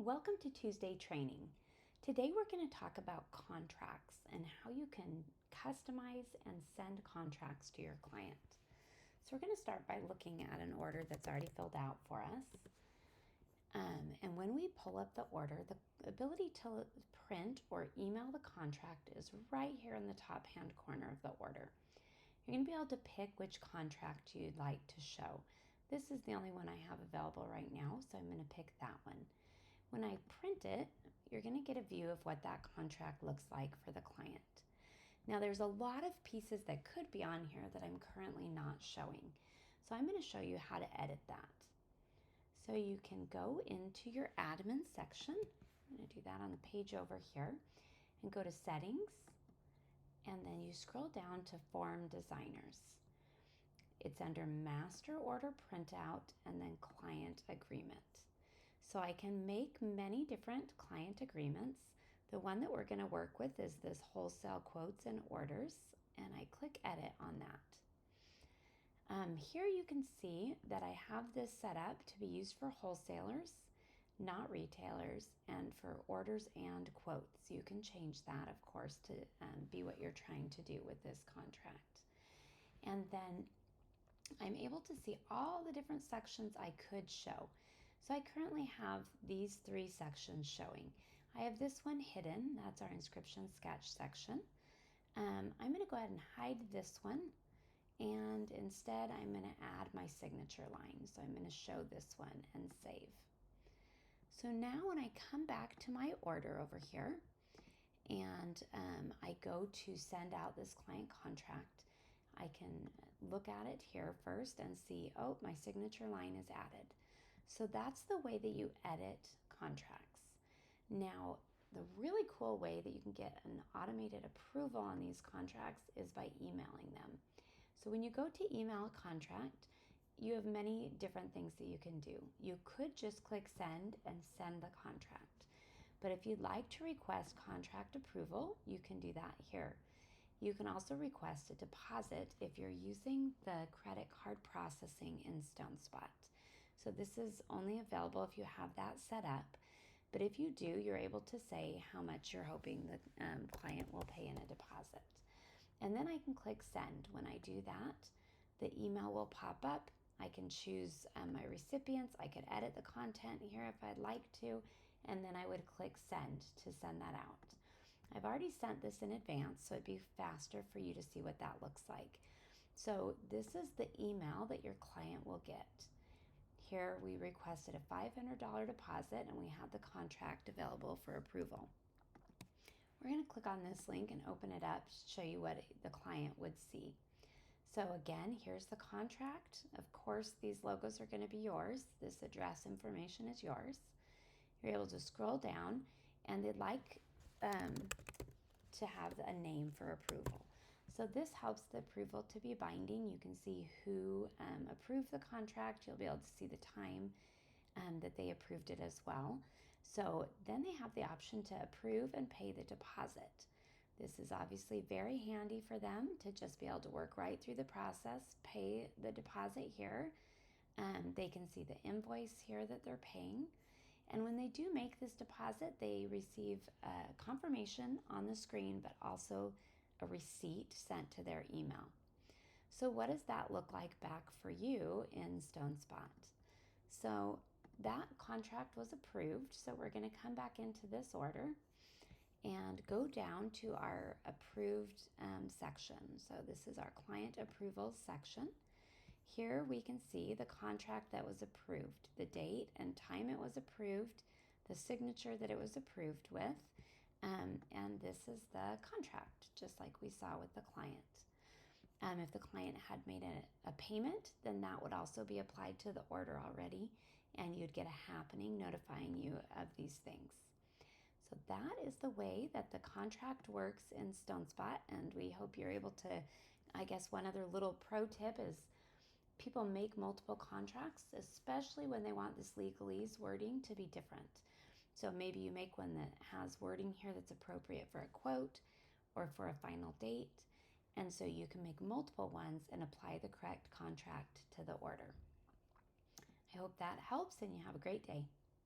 Welcome to Tuesday training. Today we're going to talk about contracts and how you can customize and send contracts to your client. So we're going to start by looking at an order that's already filled out for us. And when we pull up the order, the ability to print or email the contract is right here in the top hand corner of the order. You're going to be able to pick which contract you'd like to show. This is the only one I have available right now, so I'm going to pick that one. When I print it, you're going to get a view of what that contract looks like for the client. Now, there's a lot of pieces that could be on here that I'm currently not showing. So I'm going to show you how to edit that. So you can go into your admin section. I'm going to do that on the page over here and go to settings. And then you scroll down to form designers. It's under master order printout and then client agreement. So I can make many different client agreements. The one that we're going to work with is this wholesale quotes and orders, and I click edit on that. Here you can see that I have this set up to be used for wholesalers, not retailers, and for orders and quotes. You can change that, of course, to be what you're trying to do with this contract. And then I'm able to see all the different sections I could show. So I currently have these 3 sections showing. I have this one hidden, that's our inscription sketch section. I'm going to go ahead and hide this one, and instead I'm going to add my signature line. So I'm going to show this one and save. So now when I come back to my order over here and I go to send out this client contract, I can look at it here first and see, oh, my signature line is added. So that's the way that you edit contracts. Now, the really cool way that you can get an automated approval on these contracts is by emailing them. So when you go to email a contract, you have many different things that you can do. You could just click send and send the contract. But if you'd like to request contract approval, you can do that here. You can also request a deposit if you're using the credit card processing in StoneSpot. So this is only available if you have that set up. But if you do, you're able to say how much you're hoping the client will pay in a deposit. And then I can click send. When I do that, the email will pop up. I can choose my recipients. I could edit the content here if I'd like to, and then I would click send to send that out. I've already sent this in advance, so it'd be faster for you to see what that looks like. So this is the email that your client will get. Here we requested a $500 deposit and we have the contract available for approval. We're going to click on this link and open it up to show you what the client would see. So again, here's the contract. Of course, these logos are going to be yours. This address information is yours. You're able to scroll down, and they'd like to have a name for approval. So this helps the approval to be binding. You can see who approved the contract. You'll be able to see the time that they approved it as well. So then they have the option to approve and pay the deposit. This is obviously very handy for them to just be able to work right through the process, pay the deposit here. They can see the invoice here that they're paying. And when they do make this deposit, they receive a confirmation on the screen, but also a receipt sent to their email. So what does that look like back for you in StoneSpot? So that contract was approved. So we're going to come back into this order and go down to our approved section. So this is our client approvals section. Here we can see the contract that was approved, the date and time it was approved, the signature that it was approved with, and this is the contract, just like we saw with the client. If the client had made a payment, then that would also be applied to the order already, and you'd get a happening notifying you of these things. So that is the way that the contract works in StoneSpot, and we hope you're able to, I guess one other little pro tip is people make multiple contracts, especially when they want this legalese wording to be different. So maybe you make one that has wording here that's appropriate for a quote or for a final date. And so you can make multiple ones and apply the correct contract to the order. I hope that helps and you have a great day.